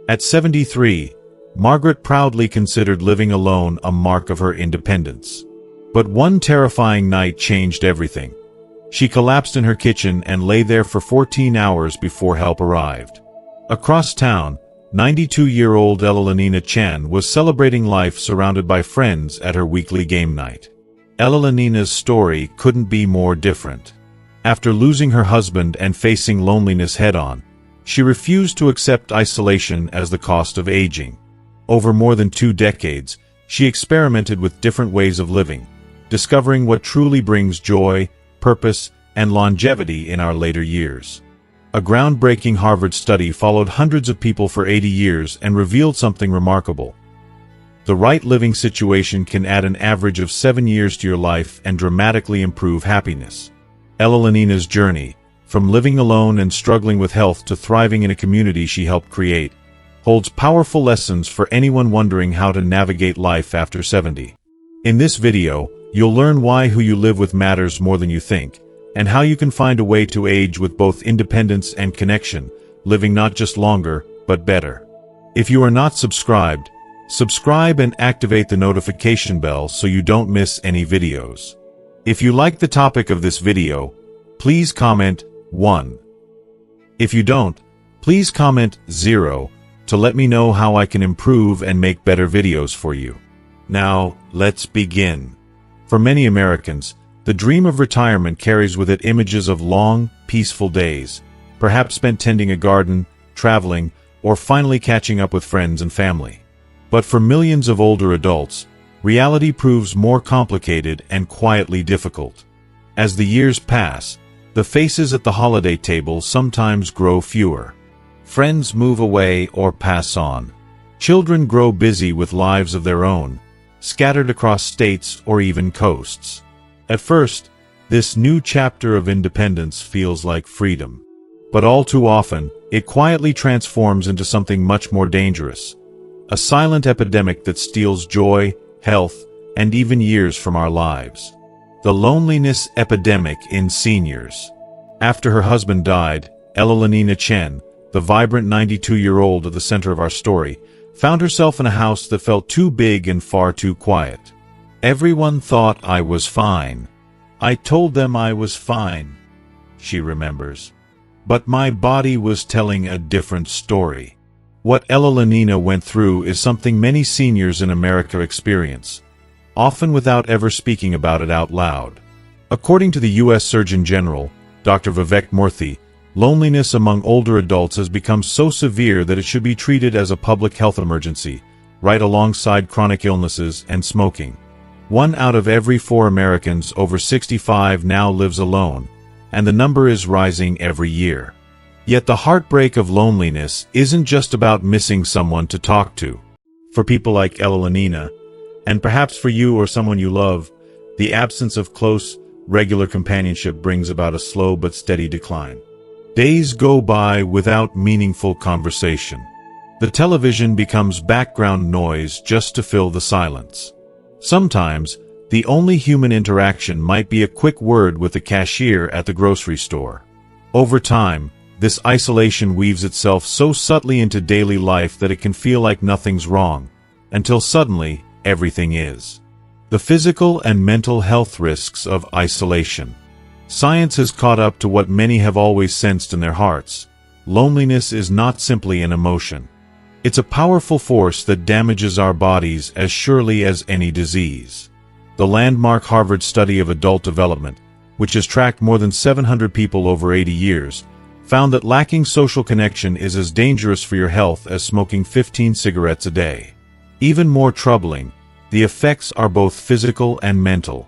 At 73, Margaret proudly considered living alone a mark of her independence. But one terrifying night changed everything. She collapsed in her kitchen and lay there for 14 hours before help arrived. Across town, 92-year-old Elenina Chen was celebrating life surrounded by friends at her weekly game night. Elenina's story couldn't be more different. After losing her husband and facing loneliness head-on, she refused to accept isolation as the cost of aging. Over more than 2 decades, she experimented with different ways of living, discovering what truly brings joy, purpose, and longevity in our later years. A groundbreaking Harvard study followed hundreds of people for 80 years and revealed something remarkable. The right living situation can add an average of 7 years to your life and dramatically improve happiness. Elenina's journey, from living alone and struggling with health to thriving in a community she helped create, holds powerful lessons for anyone wondering how to navigate life after 70. In this video, you'll learn why who you live with matters more than you think, and how you can find a way to age with both independence and connection, living not just longer, but better. If you are not subscribed, subscribe and activate the notification bell so you don't miss any videos. If you like the topic of this video, please comment 1. If you don't, please comment 0 to let me know how I can improve and make better videos for you. Now, let's begin. For many Americans, the dream of retirement carries with it images of long, peaceful days, perhaps spent tending a garden, traveling, or finally catching up with friends and family. But for millions of older adults, reality proves more complicated and quietly difficult. As the years pass, the faces at the holiday table sometimes grow fewer. Friends move away or pass on. Children grow busy with lives of their own, scattered across states or even coasts. At first, this new chapter of independence feels like freedom. But all too often, it quietly transforms into something much more dangerous. A silent epidemic that steals joy, health, and even years from our lives. The loneliness epidemic in seniors. After her husband died, Elenina Chen, the vibrant 92-year-old at the center of our story, found herself in a house that felt too big and far too quiet. Everyone thought I was fine. I told them I was fine, she remembers. But my body was telling a different story. What Elenina went through is something many seniors in America experience, often without ever speaking about it out loud. According to the U.S. Surgeon General, Dr. Vivek Murthy, loneliness among older adults has become so severe that it should be treated as a public health emergency, right alongside chronic illnesses and smoking. 1 out of every 4 Americans over 65 now lives alone, and the number is rising every year. Yet the heartbreak of loneliness isn't just about missing someone to talk to. For people like Elenina, and perhaps for you or someone you love, the absence of close, regular companionship brings about a slow but steady decline. Days go by without meaningful conversation. The television becomes background noise just to fill the silence. Sometimes, the only human interaction might be a quick word with the cashier at the grocery store. Over time, this isolation weaves itself so subtly into daily life that it can feel like nothing's wrong, until suddenly, everything is. The physical and mental health risks of isolation. Science has caught up to what many have always sensed in their hearts. Loneliness is not simply an emotion. It's a powerful force that damages our bodies as surely as any disease. The landmark Harvard study of adult development, which has tracked more than 700 people over 80 years, found that lacking social connection is as dangerous for your health as smoking 15 cigarettes a day. Even more troubling, the effects are both physical and mental.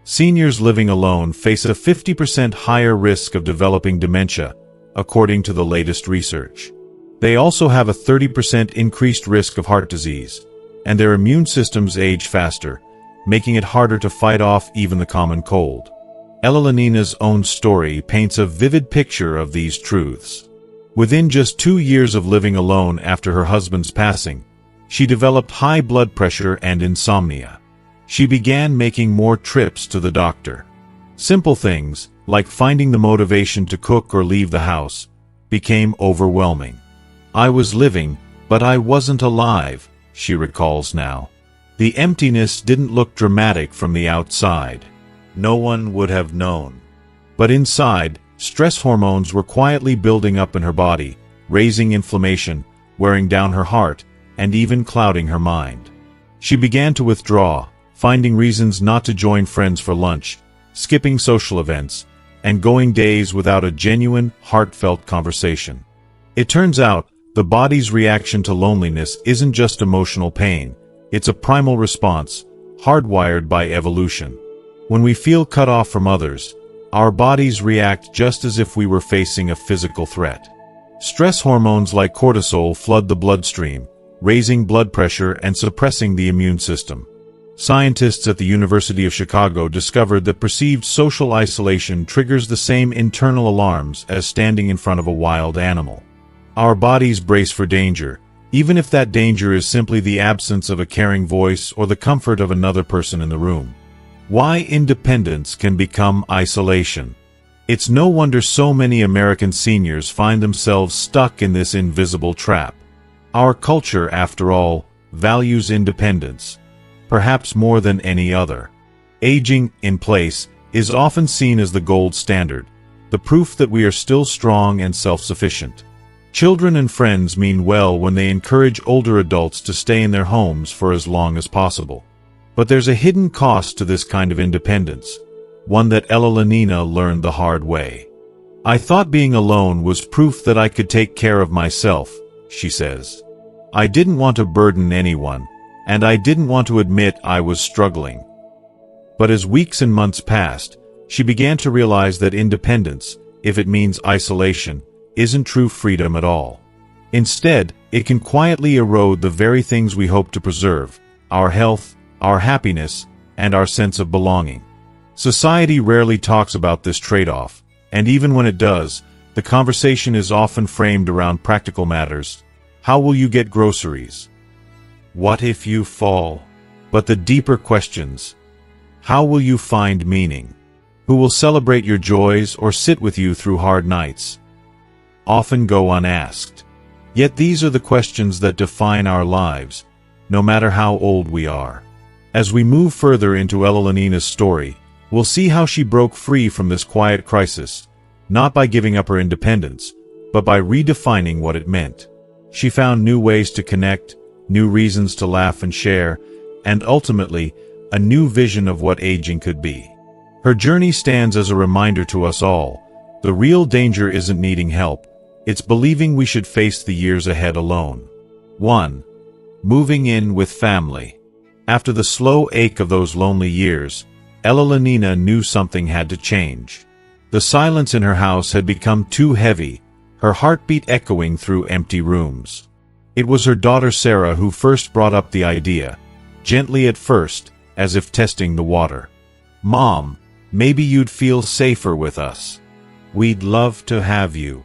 Seniors living alone face a 50% higher risk of developing dementia, according to the latest research. They also have a 30% increased risk of heart disease, and their immune systems age faster, making it harder to fight off even the common cold. Elenina's own story paints a vivid picture of these truths. Within just 2 years of living alone after her husband's passing, she developed high blood pressure and insomnia. She began making more trips to the doctor. Simple things, like finding the motivation to cook or leave the house, became overwhelming. I was living, But I wasn't alive, she recalls now. The emptiness didn't look dramatic from the outside. No one would have known. But inside, stress hormones were quietly building up in her body, raising inflammation, wearing down her heart, and even clouding her mind. She began to withdraw, finding reasons not to join friends for lunch, skipping social events, and going days without a genuine, heartfelt conversation. It turns out, the body's reaction to loneliness isn't just emotional pain, it's a primal response, hardwired by evolution. When we feel cut off from others, our bodies react just as if we were facing a physical threat. Stress hormones like cortisol flood the bloodstream, raising blood pressure and suppressing the immune system. Scientists at the University of Chicago discovered that perceived social isolation triggers the same internal alarms as standing in front of a wild animal. Our bodies brace for danger, even if that danger is simply the absence of a caring voice or the comfort of another person in the room. Why independence can become isolation. It's no wonder so many American seniors find themselves stuck in this invisible trap. Our culture, after all, values independence, perhaps more than any other. Aging in place is often seen as the gold standard, the proof that we are still strong and self-sufficient. Children and friends mean well when they encourage older adults to stay in their homes for as long as possible. But there's a hidden cost to this kind of independence, one that Ella Lenina learned the hard way. I thought being alone was proof that I could take care of myself, she says. I didn't want to burden anyone, and I didn't want to admit I was struggling. But as weeks and months passed, she began to realize that independence, if it means isolation, isn't true freedom at all. Instead, it can quietly erode the very things we hope to preserve: our health, our happiness, and our sense of belonging. Society rarely talks about this trade-off, and even when it does, the conversation is often framed around practical matters. How will you get groceries? What if you fall? But the deeper questions: how will you find meaning? Who will celebrate your joys or sit with you through hard nights? Often go unasked. Yet these are the questions that define our lives, no matter how old we are. As we move further into Ella Lenina's story, we'll see how she broke free from this quiet crisis, not by giving up her independence, but by redefining what it meant. She found new ways to connect, new reasons to laugh and share, and ultimately, a new vision of what aging could be. Her journey stands as a reminder to us all: the real danger isn't needing help, it's believing we should face the years ahead alone. 1. Moving in with family. After the slow ache of those lonely years, Ella Lenina knew something had to change. The silence in her house had become too heavy, her heartbeat echoing through empty rooms. It was her daughter Sarah who first brought up the idea, gently at first, as if testing the water. "Mom, maybe you'd feel safer with us. We'd love to have you."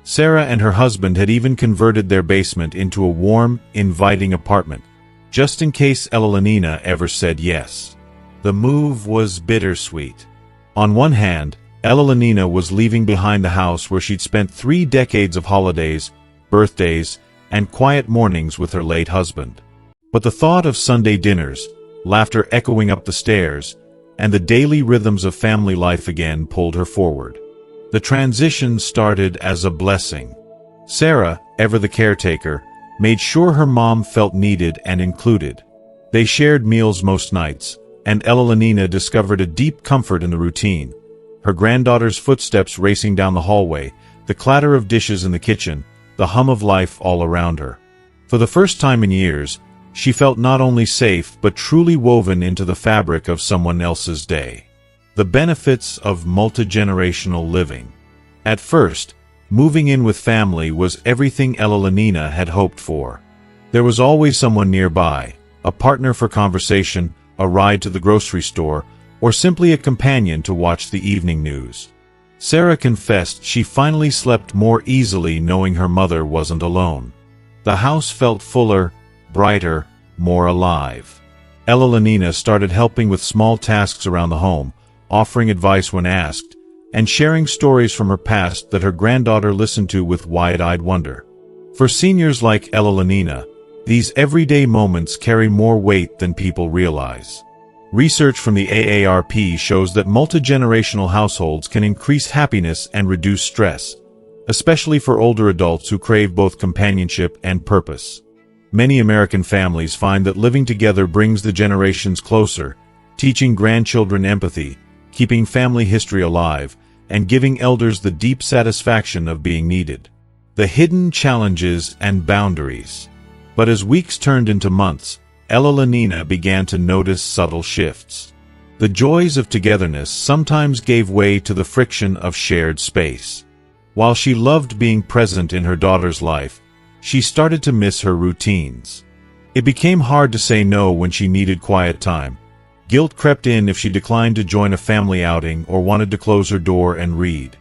Sarah and her husband had even converted their basement into a warm, inviting apartment, just in case Ella Lenina ever said yes. The move was bittersweet. On one hand, Ella Lenina was leaving behind the house where she'd spent 3 decades of holidays, birthdays, and quiet mornings with her late husband. But the thought of Sunday dinners, laughter echoing up the stairs, and the daily rhythms of family life again pulled her forward. The transition started as a blessing. Sarah, ever the caretaker, made sure her mom felt needed and included. They shared meals most nights, and Ella Lenina discovered a deep comfort in the routine. Her granddaughter's footsteps racing down the hallway, the clatter of dishes in the kitchen, the hum of life all around her. For the first time in years, she felt not only safe but truly woven into the fabric of someone else's day. The benefits of multi-generational living. At first, moving in with family was everything Ella Lenina had hoped for. There was always someone nearby, a partner for conversation, a ride to the grocery store, or simply a companion to watch the evening news. Sarah confessed she finally slept more easily knowing her mother wasn't alone. The house felt fuller, brighter, more alive. Ella Lenina started helping with small tasks around the home, offering advice when asked, and sharing stories from her past that her granddaughter listened to with wide-eyed wonder. For seniors like Elenina, these everyday moments carry more weight than people realize. Research from the AARP shows that multi-generational households can increase happiness and reduce stress, especially for older adults who crave both companionship and purpose. Many American families find that living together brings the generations closer, teaching grandchildren empathy, keeping family history alive, and giving elders the deep satisfaction of being needed. The hidden challenges and boundaries. But as weeks turned into months, Elenina began to notice subtle shifts. The joys of togetherness sometimes gave way to the friction of shared space. While she loved being present in her daughter's life, she started to miss her routines. It became hard to say no when she needed quiet time. Guilt crept in if she declined to join a family outing or wanted to close her door and read.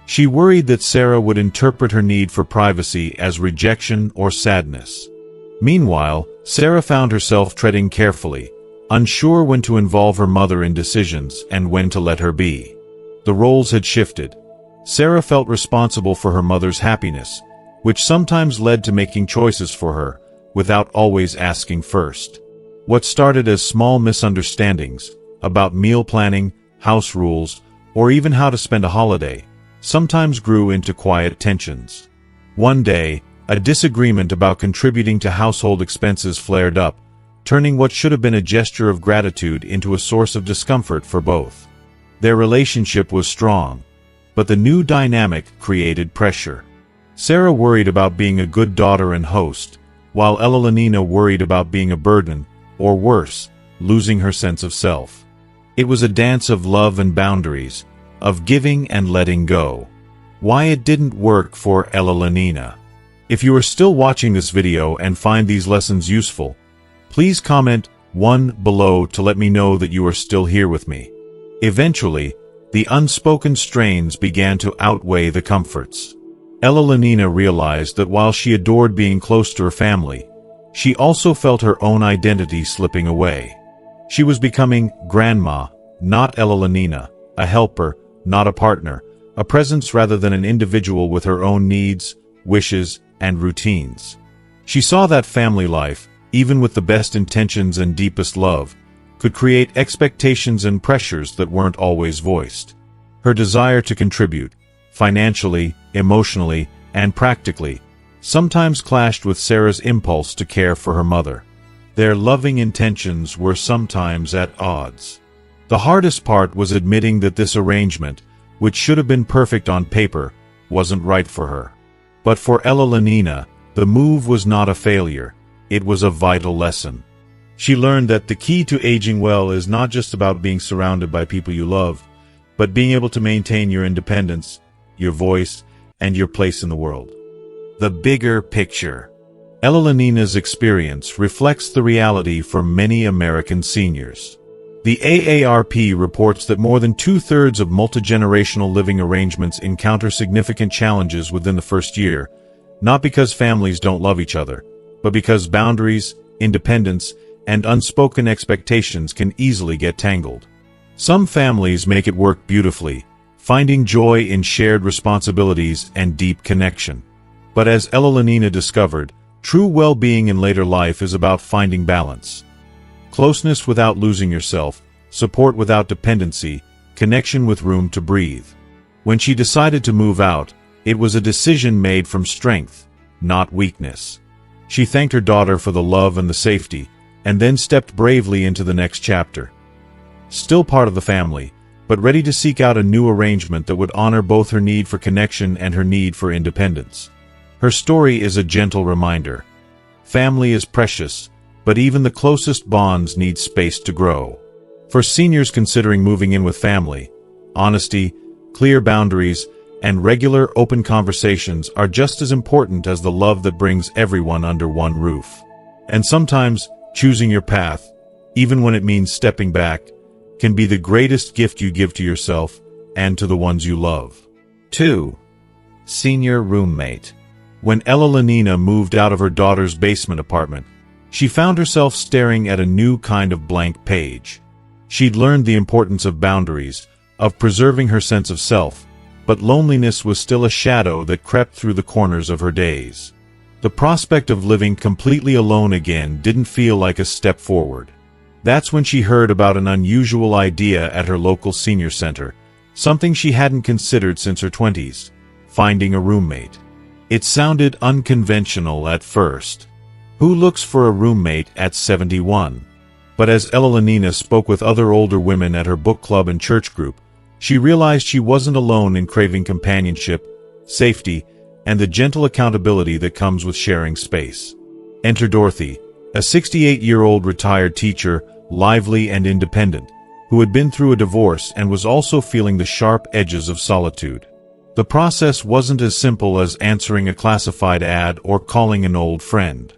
She worried that Sarah would interpret her need for privacy as rejection or sadness. Meanwhile, Sarah found herself treading carefully, unsure when to involve her mother in decisions and when to let her be. The roles had shifted. Sarah felt responsible for her mother's happiness, which sometimes led to making choices for her, without always asking first. What started as small misunderstandings, about meal planning, house rules, or even how to spend a holiday, sometimes grew into quiet tensions. One day, a disagreement about contributing to household expenses flared up, turning what should have been a gesture of gratitude into a source of discomfort for both. Their relationship was strong, but the new dynamic created pressure. Sarah worried about being a good daughter and host, while Elenina worried about being a burden, or worse, losing her sense of self. It was a dance of love and boundaries, of giving and letting go. Why it didn't work for Elenina. If you are still watching this video and find these lessons useful, please comment 1 below to let me know that you are still here with me. Eventually, the unspoken strains began to outweigh the comforts. Elenina realized that while she adored being close to her family, she also felt her own identity slipping away. She was becoming grandma, not Elenina, a helper, not a partner, a presence rather than an individual with her own needs, wishes, and routines. She saw that family life, even with the best intentions and deepest love, could create expectations and pressures that weren't always voiced. Her desire to contribute, financially, emotionally, and practically, sometimes clashed with Sarah's impulse to care for her mother. Their loving intentions were sometimes at odds. The hardest part was admitting that this arrangement, which should have been perfect on paper, wasn't right for her. But for Elenina, the move was not a failure, it was a vital lesson. She learned that the key to aging well is not just about being surrounded by people you love, but being able to maintain your independence, your voice, and your place in the world. The bigger picture. Elenina's experience reflects the reality for many American seniors. The AARP reports that more than 2/3 of multigenerational living arrangements encounter significant challenges within the first year, not because families don't love each other, but because boundaries, independence, and unspoken expectations can easily get tangled. Some families make it work beautifully, finding joy in shared responsibilities and deep connection. But as Elenina discovered, true well-being in later life is about finding balance. Closeness without losing yourself, support without dependency, connection with room to breathe. When she decided to move out, it was a decision made from strength, not weakness. She thanked her daughter for the love and the safety, and then stepped bravely into the next chapter. Still part of the family, but ready to seek out a new arrangement that would honor both her need for connection and her need for independence. Her story is a gentle reminder. Family is precious, but even the closest bonds need space to grow. For seniors considering moving in with family, honesty, clear boundaries, and regular open conversations are just as important as the love that brings everyone under one roof. And sometimes, choosing your path, even when it means stepping back, can be the greatest gift you give to yourself and to the ones you love. 2. Senior roommate. When Elenina moved out of her daughter's basement apartment, she found herself staring at a new kind of blank page. She'd learned the importance of boundaries, of preserving her sense of self, but loneliness was still a shadow that crept through the corners of her days. The prospect of living completely alone again didn't feel like a step forward. That's when she heard about an unusual idea at her local senior center, something she hadn't considered since her 20s, finding a roommate. It sounded unconventional at first. Who looks for a roommate at 71? But as Loneliness spoke with other older women at her book club and church group, she realized she wasn't alone in craving companionship, safety, and the gentle accountability that comes with sharing space. Enter Dorothy, a 68-year-old retired teacher, lively and independent, who had been through a divorce and was also feeling the sharp edges of solitude. The process wasn't as simple as answering a classified ad or calling an old friend.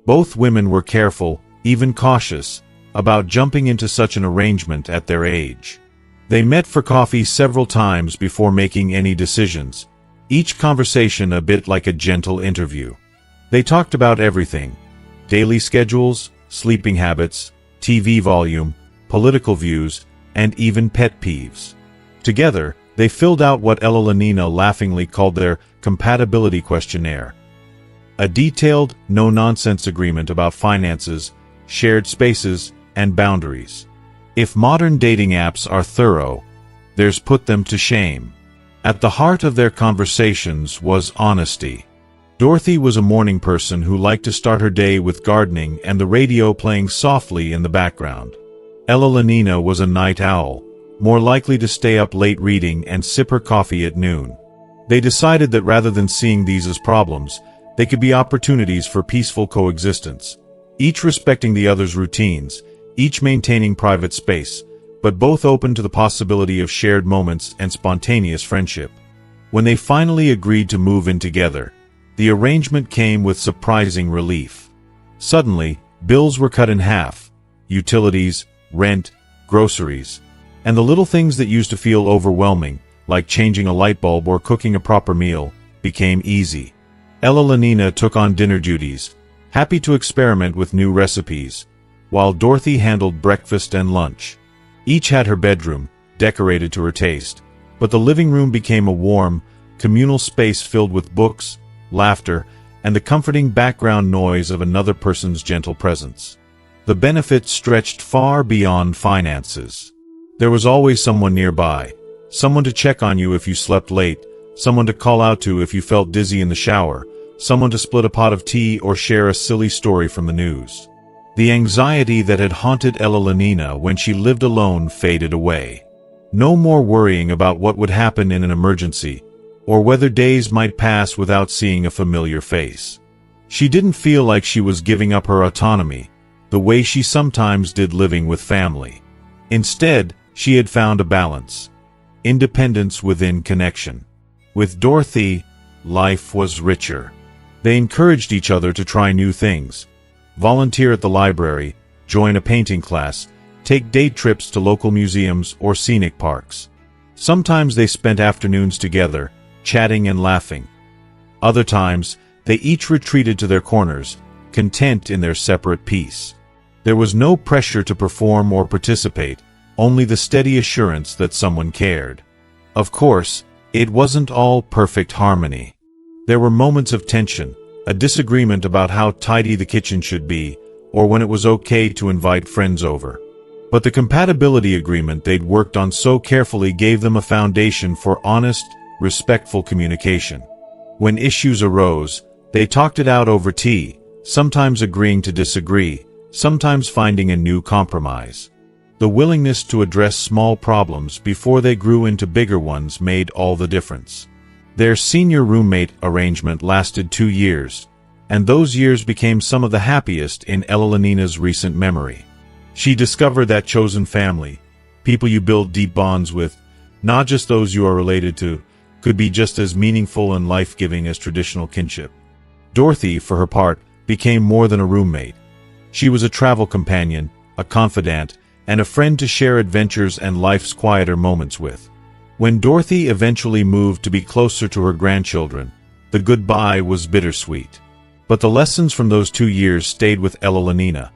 Both women were careful, even cautious, about jumping into such an arrangement at their age. They met for coffee several times before making any decisions, each conversation a bit like a gentle interview. They talked about everything: daily schedules, sleeping habits, TV volume, political views, and even pet peeves. Together, they filled out what Loneliness laughingly called their compatibility questionnaire. A detailed, no-nonsense agreement about finances, shared spaces, and boundaries. If modern dating apps are thorough, theirs put them to shame. At the heart of their conversations was honesty. Dorothy was a morning person who liked to start her day with gardening and the radio playing softly in the background. Loneliness was a night owl, more likely to stay up late reading and sip her coffee at noon. They decided that rather than seeing these as problems, they could be opportunities for peaceful coexistence, each respecting the other's routines, each maintaining private space, but both open to the possibility of shared moments and spontaneous friendship. When they finally agreed to move in together, the arrangement came with surprising relief. Suddenly, bills were cut in half: utilities, rent, groceries, and the little things that used to feel overwhelming, like changing a light bulb or cooking a proper meal, became easy. Loneliness took on dinner duties, happy to experiment with new recipes, while Dorothy handled breakfast and lunch. Each had her bedroom, decorated to her taste, but the living room became a warm, communal space filled with books, laughter, and the comforting background noise of another person's gentle presence. The benefits stretched far beyond finances. There was always someone nearby, someone to check on you if you slept late, someone to call out to if you felt dizzy in the shower, someone to split a pot of tea or share a silly story from the news. The anxiety that had haunted Loneliness when she lived alone faded away. No more worrying about what would happen in an emergency, or whether days might pass without seeing a familiar face. She didn't feel like she was giving up her autonomy, the way she sometimes did living with family. Instead, she had found a balance: independence within connection. With Dorothy, life was richer. They encouraged each other to try new things: volunteer at the library, join a painting class, take day trips to local museums or scenic parks. Sometimes they spent afternoons together, chatting and laughing. Other times, they each retreated to their corners, content in their separate peace. There was no pressure to perform or participate, only the steady assurance that someone cared. Of course, it wasn't all perfect harmony. There were moments of tension, a disagreement about how tidy the kitchen should be, or when it was okay to invite friends over. But the compatibility agreement they'd worked on so carefully gave them a foundation for honest, respectful communication. When issues arose, they talked it out over tea, sometimes agreeing to disagree, sometimes finding a new compromise. The willingness to address small problems before they grew into bigger ones made all the difference. Their senior roommate arrangement lasted 2 years, and those years became some of the happiest in Loneliness's recent memory. She discovered that chosen family, people you build deep bonds with, not just those you are related to, could be just as meaningful and life-giving as traditional kinship. Dorothy, for her part, became more than a roommate. She was a travel companion, a confidant, and a friend to share adventures and life's quieter moments with. When Dorothy eventually moved to be closer to her grandchildren, the goodbye was bittersweet. But the lessons from those 2 years stayed with Loneliness: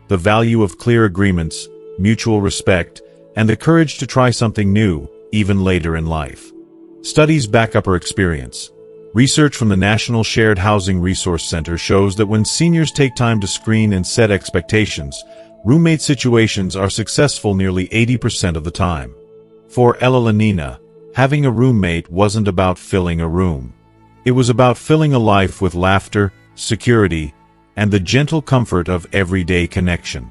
the value of clear agreements, mutual respect, and the courage to try something new, even later in life. Studies back up her experience. Research from the National Shared Housing Resource Center shows that when seniors take time to screen and set expectations, roommate situations are successful nearly 80% of the time. For Elenina, having a roommate wasn't about filling a room. It was about filling a life with laughter, security, and the gentle comfort of everyday connection.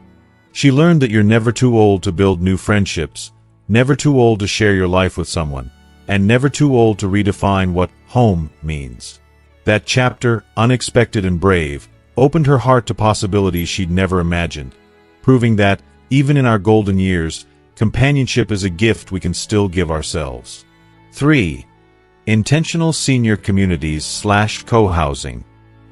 She learned that you're never too old to build new friendships, never too old to share your life with someone, and never too old to redefine what home means. That chapter, unexpected and brave, opened her heart to possibilities she'd never imagined, proving that, even in our golden years, companionship is a gift we can still give ourselves. 3. Intentional senior communities / co-housing.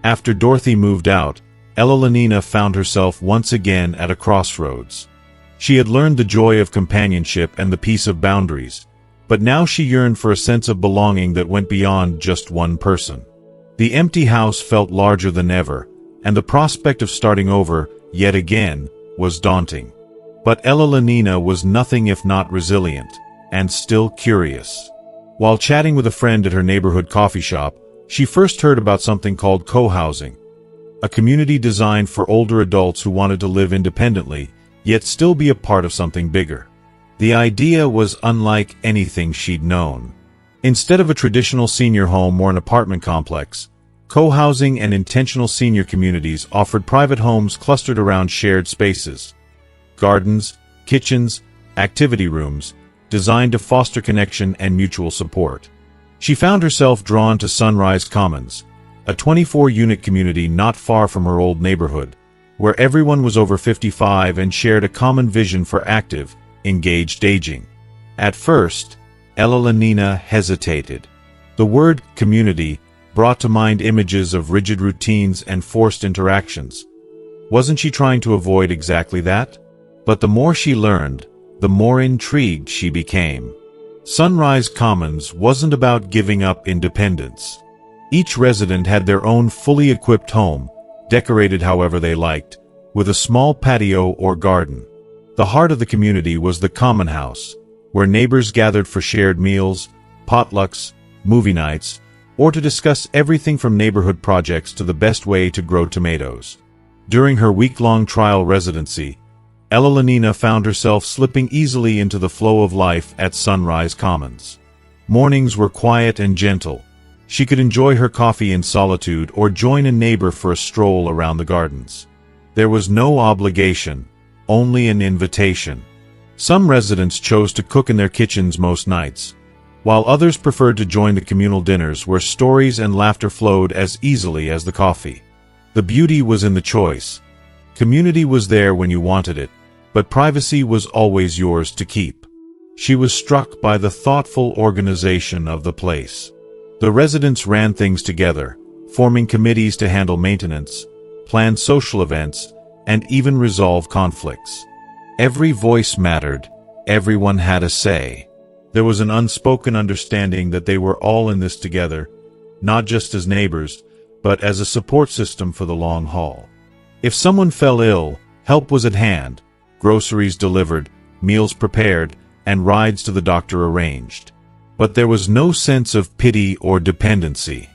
After Dorothy moved out, Elenina found herself once again at a crossroads. She had learned the joy of companionship and the peace of boundaries, but now she yearned for a sense of belonging that went beyond just one person. The empty house felt larger than ever, and the prospect of starting over, yet again, was daunting. But Elenina was nothing if not resilient, and still curious. While chatting with a friend at her neighborhood coffee shop, she first heard about something called co-housing, a community designed for older adults who wanted to live independently, yet still be a part of something bigger. The idea was unlike anything she'd known. Instead of a traditional senior home or an apartment complex, co-housing and intentional senior communities offered private homes clustered around shared spaces, gardens, kitchens, activity rooms, designed to foster connection and mutual support. She found herself drawn to Sunrise Commons, a 24-unit community not far from her old neighborhood, where everyone was over 55 and shared a common vision for active, engaged aging. At first, Elenina hesitated. The word community brought to mind images of rigid routines and forced interactions. Wasn't she trying to avoid exactly that? But the more she learned, the more intrigued she became. Sunrise Commons wasn't about giving up independence. Each resident had their own fully equipped home, decorated however they liked, with a small patio or garden. The heart of the community was the common house, where neighbors gathered for shared meals, potlucks, movie nights, or to discuss everything from neighborhood projects to the best way to grow tomatoes. During her week-long trial residency, Elenina found herself slipping easily into the flow of life at Sunrise Commons. Mornings were quiet and gentle. She could enjoy her coffee in solitude or join a neighbor for a stroll around the gardens. There was no obligation, only an invitation. Some residents chose to cook in their kitchens most nights, while others preferred to join the communal dinners where stories and laughter flowed as easily as the coffee. The beauty was in the choice. Community was there when you wanted it, but privacy was always yours to keep. She was struck by the thoughtful organization of the place. The residents ran things together, forming committees to handle maintenance, plan social events, and even resolve conflicts. Every voice mattered, everyone had a say. There was an unspoken understanding that they were all in this together, not just as neighbors, but as a support system for the long haul. If someone fell ill, help was at hand, groceries delivered, meals prepared, and rides to the doctor arranged. But there was no sense of pity or dependency.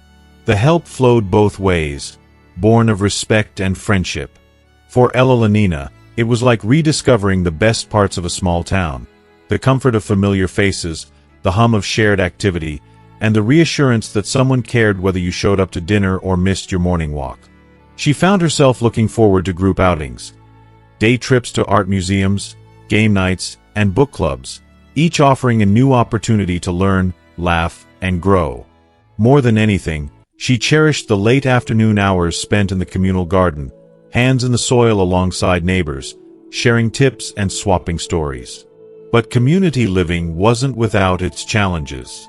The help flowed both ways, born of respect and friendship. For Elenina, it was like rediscovering the best parts of a small town, the comfort of familiar faces, the hum of shared activity, and the reassurance that someone cared whether you showed up to dinner or missed your morning walk. She found herself looking forward to group outings, day trips to art museums, game nights, and book clubs, each offering a new opportunity to learn, laugh, and grow. More than anything, she cherished the late afternoon hours spent in the communal garden, hands in the soil alongside neighbors, sharing tips and swapping stories. But community living wasn't without its challenges.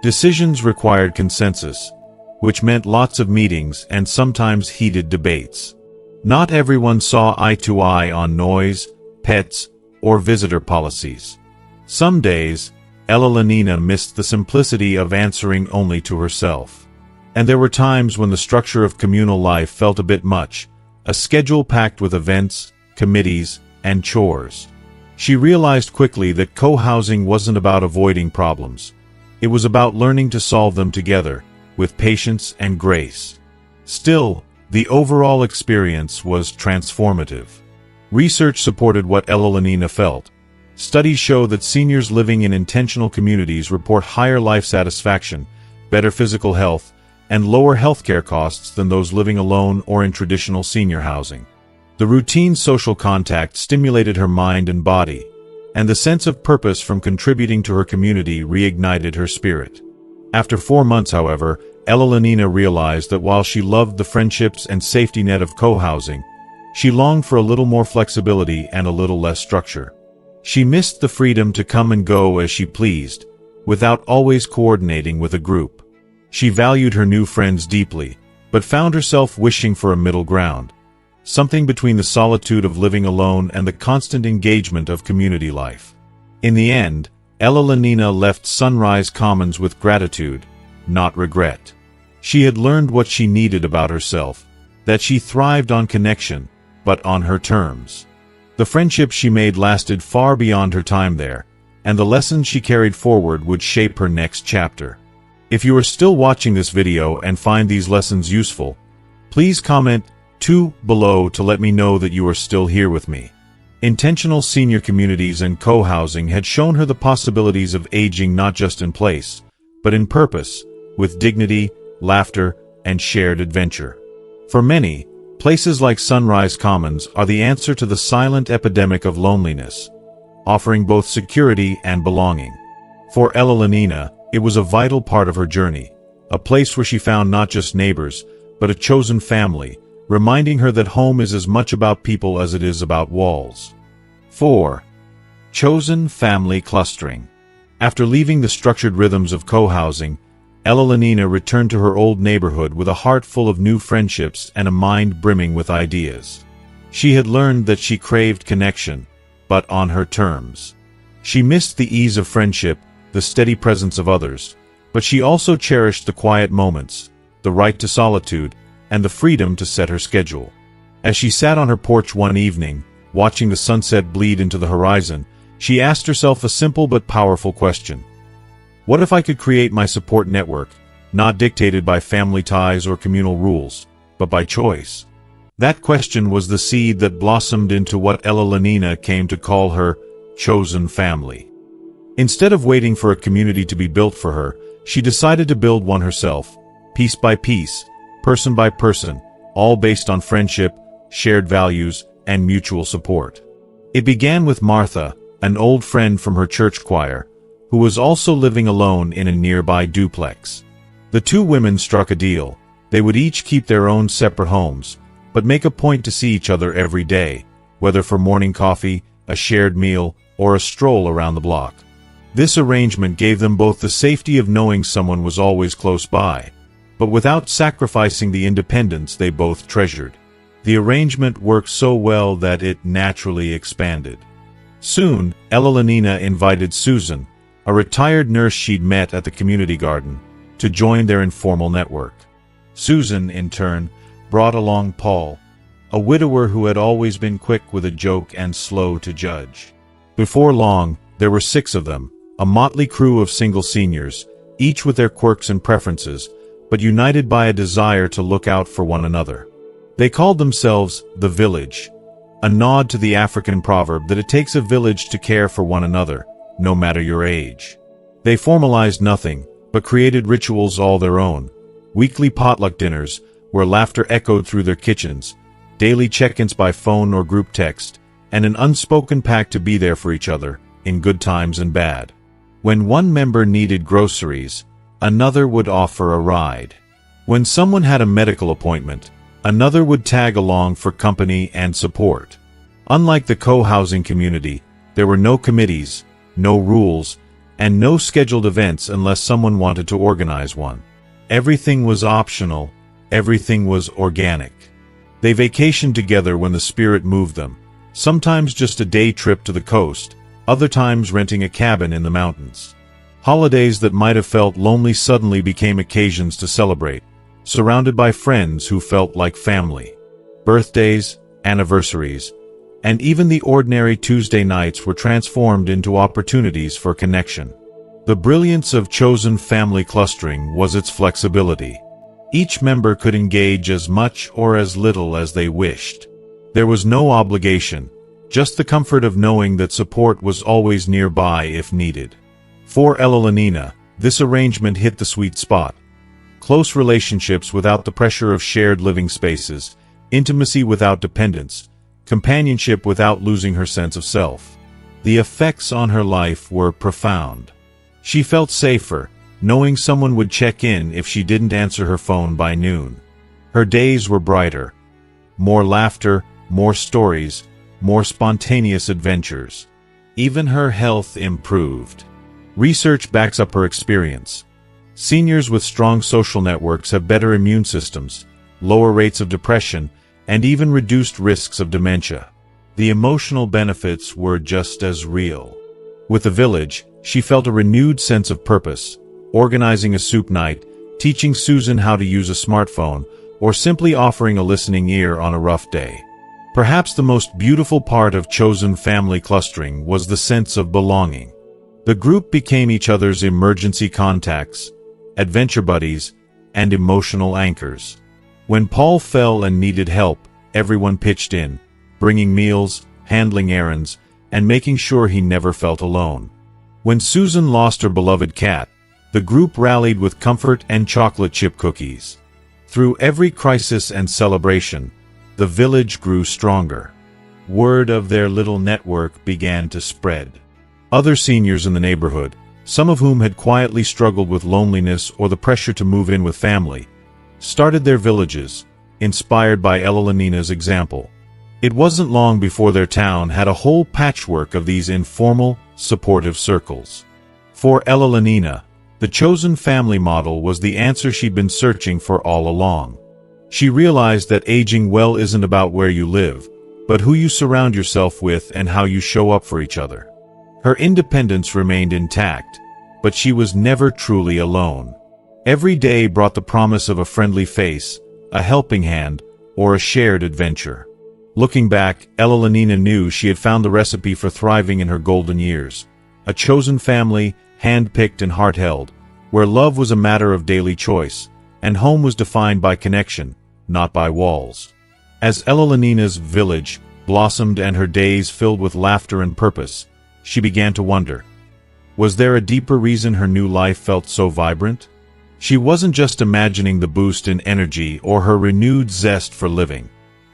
Decisions required consensus, which meant lots of meetings and sometimes heated debates. Not everyone saw eye to eye on noise, pets, or visitor policies. Some days, Elenina missed the simplicity of answering only to herself. And there were times when the structure of communal life felt a bit much, a schedule packed with events, committees, and chores. She realized quickly that co-housing wasn't about avoiding problems. It was about learning to solve them together, with patience and grace. Still, the overall experience was transformative. Research supported what Loneliness felt. Studies show that seniors living in intentional communities report higher life satisfaction, better physical health, and lower healthcare costs than those living alone or in traditional senior housing. The routine social contact stimulated her mind and body, and the sense of purpose from contributing to her community reignited her spirit. After 4 months, however, Loneliness realized that while she loved the friendships and safety net of co-housing, she longed for a little more flexibility and a little less structure. She missed the freedom to come and go as she pleased, without always coordinating with a group. She valued her new friends deeply, but found herself wishing for a middle ground, something between the solitude of living alone and the constant engagement of community life. In the end, Loneliness left Sunrise Commons with gratitude, not regret. She had learned what she needed about herself, that she thrived on connection, but on her terms. The friendships she made lasted far beyond her time there, and the lessons she carried forward would shape her next chapter. If you are still watching this video and find these lessons useful, please comment 2 below to let me know that you are still here with me. Intentional senior communities and co-housing had shown her the possibilities of aging not just in place, but in purpose, with dignity, laughter, and shared adventure. For many, places like Sunrise Commons are the answer to the silent epidemic of loneliness, offering both security and belonging. For Loneliness, it was a vital part of her journey, a place where she found not just neighbors, but a chosen family, reminding her that home is as much about people as it is about walls. 4. Chosen family clustering. After leaving the structured rhythms of co-housing, Loneliness returned to her old neighborhood with a heart full of new friendships and a mind brimming with ideas. She had learned that she craved connection, but on her terms. She missed the ease of friendship, the steady presence of others, but she also cherished the quiet moments, the right to solitude, and the freedom to set her schedule. As she sat on her porch one evening, watching the sunset bleed into the horizon, she asked herself a simple but powerful question. What if I could create my support network, not dictated by family ties or communal rules, but by choice? That question was the seed that blossomed into what Loneliness came to call her chosen family. Instead of waiting for a community to be built for her, she decided to build one herself, piece by piece, person by person, all based on friendship, shared values, and mutual support. It began with Martha, an old friend from her church choir, who was also living alone in a nearby duplex. The two women struck a deal. They would each keep their own separate homes, but make a point to see each other every day, whether for morning coffee, a shared meal, or a stroll around the block. This arrangement gave them both the safety of knowing someone was always close by, but without sacrificing the independence they both treasured. The arrangement worked so well that it naturally expanded. Soon, Loneliness invited Susan, a retired nurse she'd met at the community garden, to join their informal network. Susan, in turn, brought along Paul, a widower who had always been quick with a joke and slow to judge. Before long, there were 6 of them, a motley crew of single seniors, each with their quirks and preferences, but united by a desire to look out for one another. They called themselves the Village, a nod to the African proverb that it takes a village to care for one another, no matter your age. They formalized nothing, but created rituals all their own, weekly potluck dinners, where laughter echoed through their kitchens, daily check-ins by phone or group text, and an unspoken pact to be there for each other, in good times and bad. When one member needed groceries, another would offer a ride. When someone had a medical appointment, another would tag along for company and support. Unlike the co-housing community, there were no committees, no rules, and no scheduled events unless someone wanted to organize one. Everything was optional, everything was organic. They vacationed together when the spirit moved them, sometimes just a day trip to the coast, other times renting a cabin in the mountains. Holidays that might have felt lonely suddenly became occasions to celebrate, surrounded by friends who felt like family. Birthdays, anniversaries, and even the ordinary Tuesday nights were transformed into opportunities for connection. The brilliance of chosen family clustering was its flexibility. Each member could engage as much or as little as they wished. There was no obligation, just the comfort of knowing that support was always nearby if needed. For Elenina, this arrangement hit the sweet spot. Close relationships without the pressure of shared living spaces, intimacy without dependence, companionship without losing her sense of self. The effects on her life were profound. She felt safer, knowing someone would check in if she didn't answer her phone by noon. Her days were brighter. More laughter, more stories, more spontaneous adventures. Even her health improved. Research backs up her experience. Seniors with strong social networks have better immune systems, lower rates of depression, and even reduced risks of dementia. The emotional benefits were just as real. With the village, she felt a renewed sense of purpose, organizing a soup night, teaching Susan how to use a smartphone, or simply offering a listening ear on a rough day. Perhaps the most beautiful part of chosen family clustering was the sense of belonging. The group became each other's emergency contacts, adventure buddies, and emotional anchors. When Paul fell and needed help, everyone pitched in, bringing meals, handling errands, and making sure he never felt alone. When Susan lost her beloved cat, the group rallied with comfort and chocolate chip cookies. Through every crisis and celebration, the village grew stronger. Word of their little network began to spread. Other seniors in the neighborhood, some of whom had quietly struggled with loneliness or the pressure to move in with family, started their villages, inspired by Elenina's example. It wasn't long before their town had a whole patchwork of these informal, supportive circles. For Elenina, the chosen family model was the answer she'd been searching for all along. She realized that aging well isn't about where you live, but who you surround yourself with and how you show up for each other. Her independence remained intact, but she was never truly alone. Every day brought the promise of a friendly face, a helping hand, or a shared adventure. Looking back, Elenina knew she had found the recipe for thriving in her golden years. A chosen family, hand-picked and heart-held, where love was a matter of daily choice, and home was defined by connection, not by walls. As Elenina's village blossomed and her days filled with laughter and purpose, she began to wonder, was there a deeper reason her new life felt so vibrant? She wasn't just imagining the boost in energy or her renewed zest for living.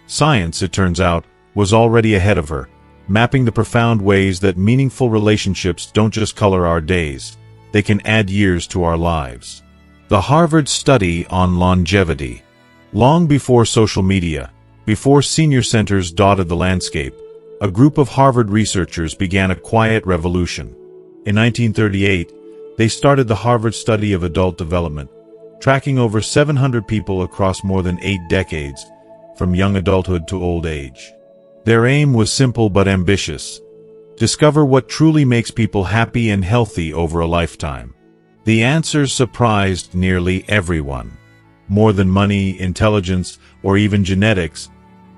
Science, it turns out, was already ahead of her, mapping the profound ways that meaningful relationships don't just color our days, they can add years to our lives. The Harvard study on longevity. Long before social media, before senior centers dotted the landscape, a group of Harvard researchers began a quiet revolution. In 1938, they started the Harvard Study of Adult Development, tracking over 700 people across more than 8 decades, from young adulthood to old age. Their aim was simple but ambitious: discover what truly makes people happy and healthy over a lifetime. The answers surprised nearly everyone. More than money, intelligence, or even genetics,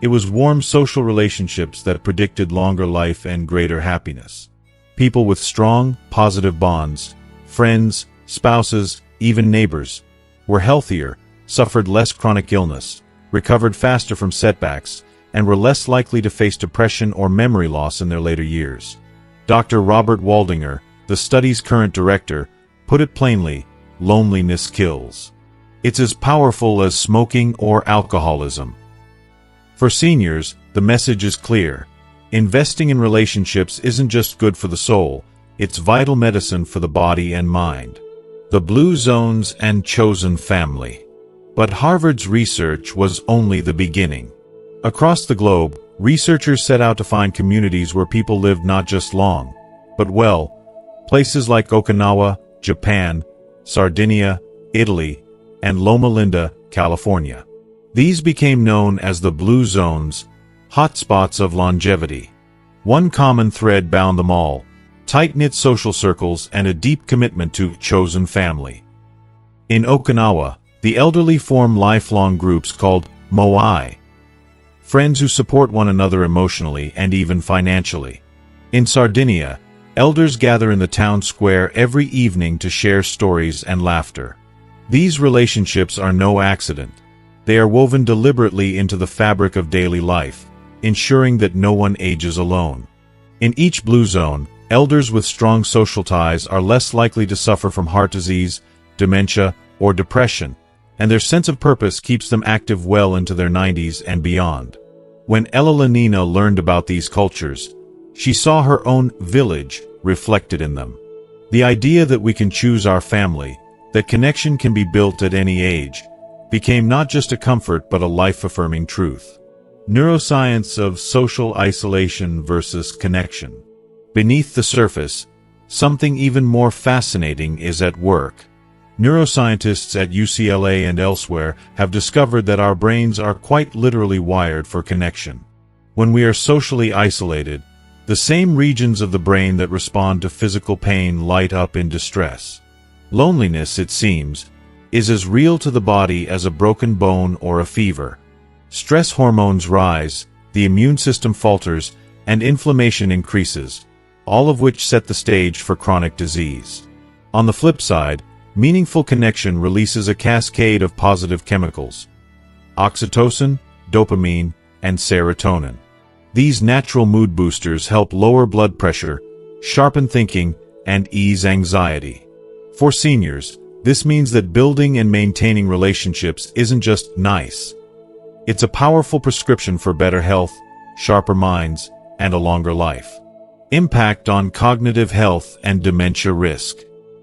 it was warm social relationships that predicted longer life and greater happiness. People with strong, positive bonds, friends, spouses, even neighbors, were healthier, suffered less chronic illness, recovered faster from setbacks, and were less likely to face depression or memory loss in their later years. Dr. Robert Waldinger, the study's current director, put it plainly: loneliness kills. It's as powerful as smoking or alcoholism. For seniors, the message is clear. Investing in relationships isn't just good for the soul, it's vital medicine for the body and mind. The Blue Zones and Chosen Family. But Harvard's research was only the beginning. Across the globe, researchers set out to find communities where people lived not just long, but well, places like Okinawa, Japan, Sardinia, Italy, and Loma Linda, California. These became known as the Blue Zones, hotspots of longevity. One common thread bound them all: tight-knit social circles and a deep commitment to chosen family. In Okinawa, the elderly form lifelong groups called moai, friends who support one another emotionally and even financially. In Sardinia, Elders gather in the town square every evening to share stories and laughter. These relationships are no accident. They are woven deliberately into the fabric of daily life, ensuring that no one ages alone. In each blue zone, elders with strong social ties are less likely to suffer from heart disease, dementia, or depression, and their sense of purpose keeps them active well into their 90s and beyond. When Loneliness learned about these cultures, she saw her own village reflected in them. The idea that we can choose our family, that connection can be built at any age, became not just a comfort but a life-affirming truth. Neuroscience of social isolation versus connection. Beneath the surface, something even more fascinating is at work. Neuroscientists at UCLA and elsewhere have discovered that our brains are quite literally wired for connection. When we are socially isolated, the same regions of the brain that respond to physical pain light up in distress. Loneliness, it seems, is as real to the body as a broken bone or a fever. Stress hormones rise, the immune system falters, and inflammation increases, all of which set the stage for chronic disease. On the flip side, meaningful connection releases a cascade of positive chemicals: oxytocin, dopamine, and serotonin. These natural mood boosters help lower blood pressure, sharpen thinking, and ease anxiety. For seniors, this means that building and maintaining relationships isn't just nice. It's a powerful prescription for better health, sharper minds, and a longer life. Impact on cognitive health and dementia risk.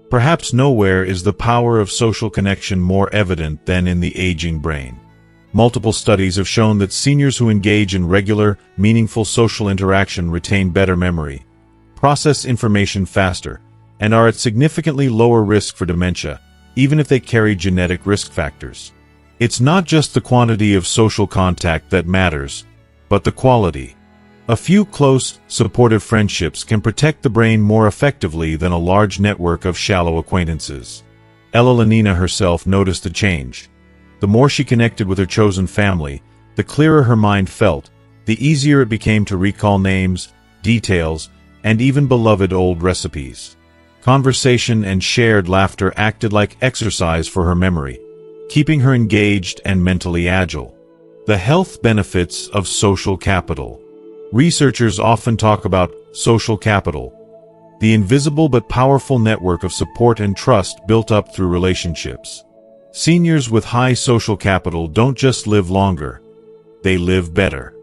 Perhaps nowhere is the power of social connection more evident than in the aging brain. Multiple studies have shown that seniors who engage in regular, meaningful social interaction retain better memory, process information faster, and are at significantly lower risk for dementia, even if they carry genetic risk factors. It's not just the quantity of social contact that matters, but the quality. A few close, supportive friendships can protect the brain more effectively than a large network of shallow acquaintances. Loneliness herself noticed the change. The more she connected with her chosen family, the clearer her mind felt, the easier it became to recall names, details, and even beloved old recipes. Conversation and shared laughter acted like exercise for her memory, keeping her engaged and mentally agile. The health benefits of social capital. Researchers often talk about social capital, the invisible but powerful network of support and trust built up through relationships. Seniors with high social capital don't just live longer, they live better.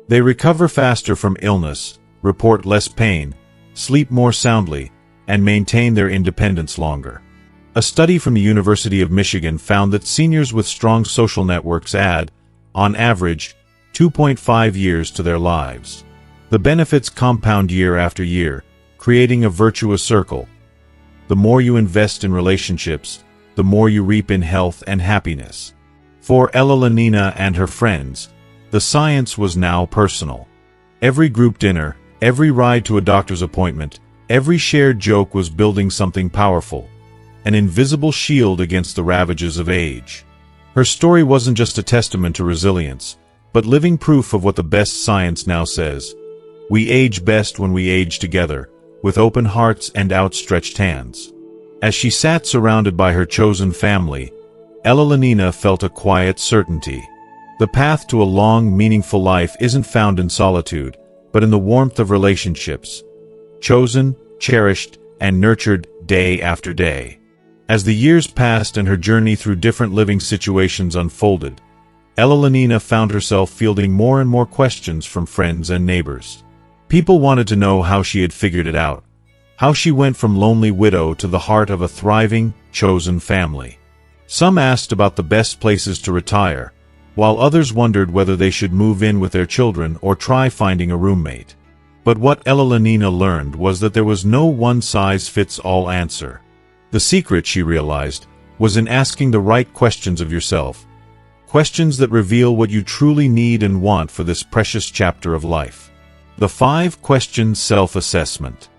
They recover faster from illness, report less pain, sleep more soundly, and maintain their independence longer. A study from the University of Michigan found that seniors with strong social networks add, on average, 2.5 years to their lives. The benefits compound year after year, creating a virtuous circle. The more you invest in relationships, the more you reap in health and happiness. For Loneliness and her friends, the science was now personal. Every group dinner, every ride to a doctor's appointment, every shared joke was building something powerful, an invisible shield against the ravages of age. Her story wasn't just a testament to resilience, but living proof of what the best science now says: we age best when we age together, with open hearts and outstretched hands. As she sat surrounded by her chosen family, Loneliness felt a quiet certainty. The path to a long, meaningful life isn't found in solitude, but in the warmth of relationships, chosen, cherished, and nurtured day after day. As the years passed and her journey through different living situations unfolded, Loneliness found herself fielding more and more questions from friends and neighbors. People wanted to know how she had figured it out, how she went from lonely widow to the heart of a thriving, chosen family. Some asked about the best places to retire, while others wondered whether they should move in with their children or try finding a roommate. But what Loneliness learned was that there was no one-size-fits-all answer. The secret, she realized, was in asking the right questions of yourself, questions that reveal what you truly need and want for this precious chapter of life. The 5-question self-assessment.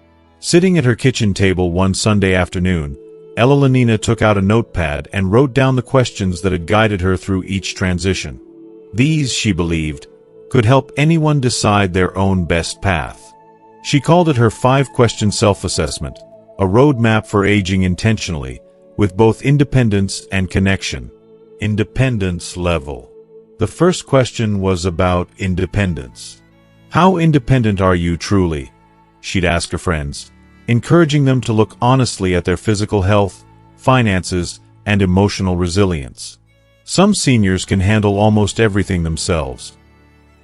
Sitting at her kitchen table one Sunday afternoon, Loneliness took out a notepad and wrote down the questions that had guided her through each transition. These, she believed, could help anyone decide their own best path. She called it her 5-question self-assessment, a roadmap for aging intentionally, with both independence and connection. Independence level. The first question was about independence. How independent are you truly? She'd ask her friends, encouraging them to look honestly at their physical health, finances, and emotional resilience. Some seniors can handle almost everything themselves.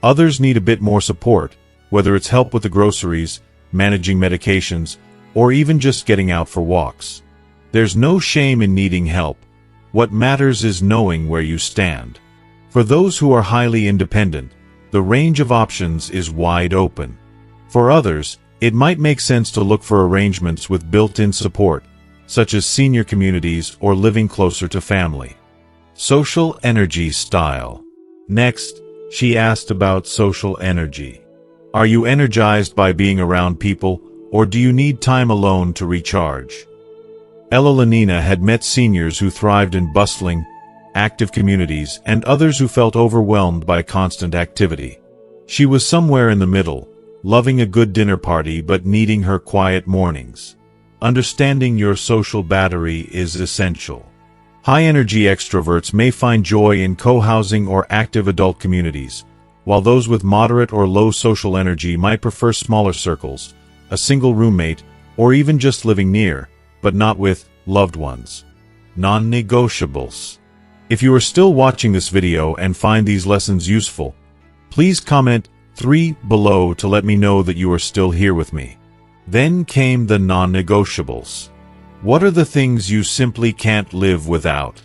Others need a bit more support, whether it's help with the groceries, managing medications, or even just getting out for walks. There's no shame in needing help. What matters is knowing where you stand. For those who are highly independent, the range of options is wide open. For others, it might make sense to look for arrangements with built-in support, such as senior communities or living closer to family. Social energy style. Next, she asked about social energy. Are you energized by being around people, or do you need time alone to recharge? Ella Lenina had met seniors who thrived in bustling, active communities and others who felt overwhelmed by constant activity. She was somewhere in the middle, loving a good dinner party but needing her quiet mornings. Understanding your social battery is essential. High-energy extroverts may find joy in co-housing or active adult communities, while those with moderate or low social energy might prefer smaller circles, a single roommate, or even just living near, but not with loved ones. Non-negotiables. If you are still watching this video and find these lessons useful, please comment 3 below to let me know that you are still here with me. Then came the non-negotiables. What are the things you simply can't live without?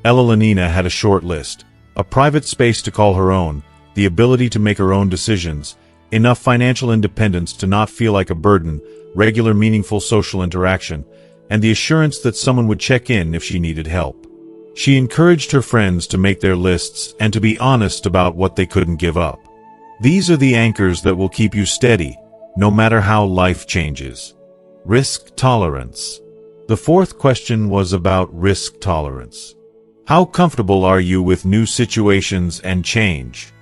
Ella Lenina had a short list: a private space to call her own, the ability to make her own decisions, enough financial independence to not feel like a burden, regular meaningful social interaction, and the assurance that someone would check in if she needed help. She encouraged her friends to make their lists and to be honest about what they couldn't give up. These are the anchors that will keep you steady, no matter how life changes. Risk tolerance. The fourth question was about risk tolerance. How comfortable are you with new situations and change?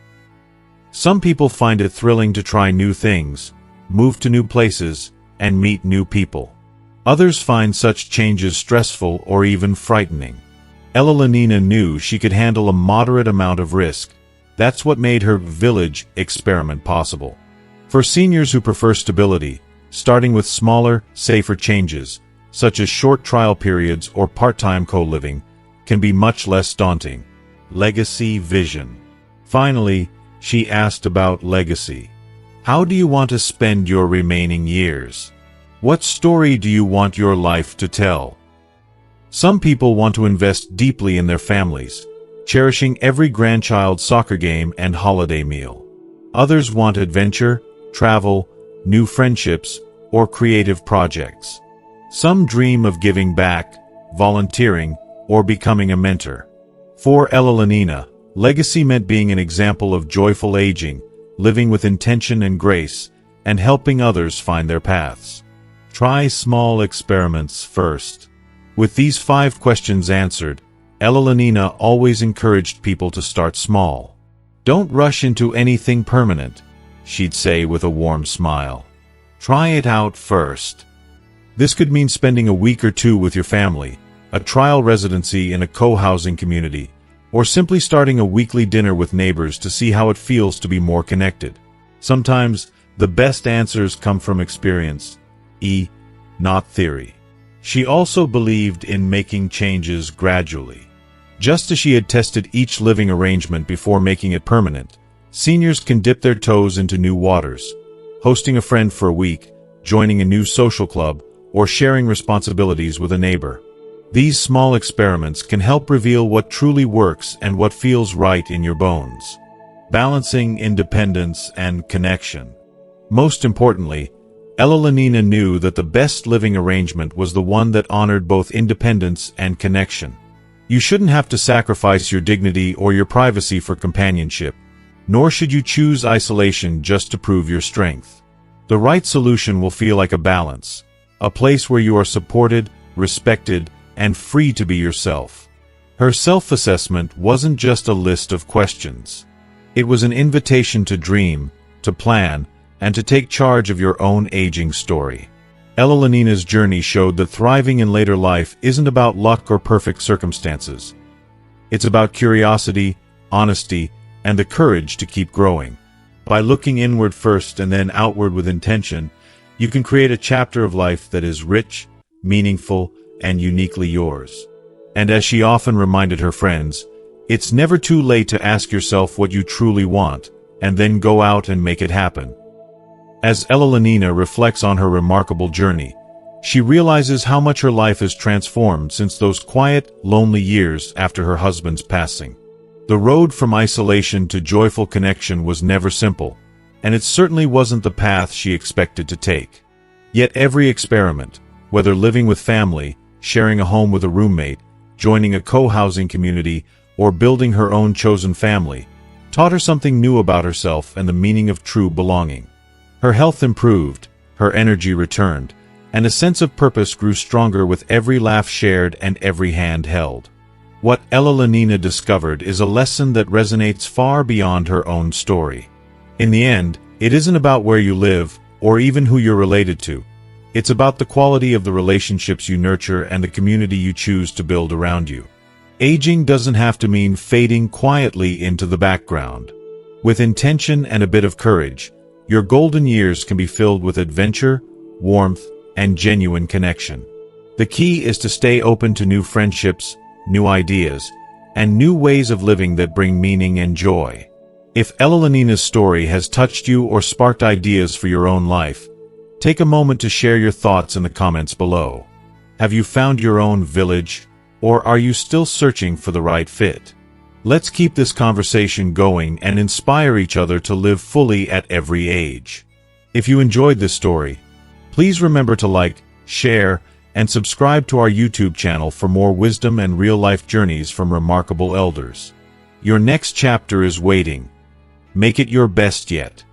Some people find it thrilling to try new things, move to new places, and meet new people. Others find such changes stressful or even frightening. Ella Lenina knew she could handle a moderate amount of risk. That's what made her village experiment possible. For seniors who prefer stability, starting with smaller, safer changes, such as short trial periods or part-time co-living, can be much less daunting. Legacy vision. Finally, she asked about legacy. How do you want to spend your remaining years? What story do you want your life to tell? Some people want to invest deeply in their families, cherishing every grandchild's soccer game and holiday meal. Others want adventure, travel, new friendships, or creative projects. Some dream of giving back, volunteering, or becoming a mentor. For Ella Lenina, legacy meant being an example of joyful aging, living with intention and grace, and helping others find their paths. Try small experiments first. With these 5 questions answered, Ella Lenina always encouraged people to start small. Don't rush into anything permanent, she'd say with a warm smile. Try it out first. This could mean spending a week or 2 with your family, a trial residency in a co-housing community, or simply starting a weekly dinner with neighbors to see how it feels to be more connected. Sometimes, the best answers come from experience, not theory. She also believed in making changes gradually. Just as she had tested each living arrangement before making it permanent, seniors can dip their toes into new waters, hosting a friend for a week, joining a new social club, or sharing responsibilities with a neighbor. These small experiments can help reveal what truly works and what feels right in your bones. Balancing independence and connection. Most importantly, Ella Lenina knew that the best living arrangement was the one that honored both independence and connection. You shouldn't have to sacrifice your dignity or your privacy for companionship, nor should you choose isolation just to prove your strength. The right solution will feel like a balance, a place where you are supported, respected, and free to be yourself. Her self-assessment wasn't just a list of questions. It was an invitation to dream, to plan, and to take charge of your own aging story. Loneliness's journey showed that thriving in later life isn't about luck or perfect circumstances. It's about curiosity, honesty, and the courage to keep growing. By looking inward first and then outward with intention, you can create a chapter of life that is rich, meaningful, and uniquely yours. And as she often reminded her friends, it's never too late to ask yourself what you truly want, and then go out and make it happen. As Loneliness reflects on her remarkable journey, she realizes how much her life has transformed since those quiet, lonely years after her husband's passing. The road from isolation to joyful connection was never simple, and it certainly wasn't the path she expected to take. Yet every experiment, whether living with family, sharing a home with a roommate, joining a co-housing community, or building her own chosen family, taught her something new about herself and the meaning of true belonging. Her health improved, her energy returned, and a sense of purpose grew stronger with every laugh shared and every hand held. What Loneliness discovered is a lesson that resonates far beyond her own story. In the end, it isn't about where you live, or even who you're related to. It's about the quality of the relationships you nurture and the community you choose to build around you. Aging doesn't have to mean fading quietly into the background. With intention and a bit of courage, your golden years can be filled with adventure, warmth, and genuine connection. The key is to stay open to new friendships, new ideas, and new ways of living that bring meaning and joy. If Loneliness's story has touched you or sparked ideas for your own life, take a moment to share your thoughts in the comments below. Have you found your own village, or are you still searching for the right fit? Let's keep this conversation going and inspire each other to live fully at every age. If you enjoyed this story, please remember to like, share, and subscribe to our YouTube channel for more wisdom and real-life journeys from remarkable elders. Your next chapter is waiting. Make it your best yet.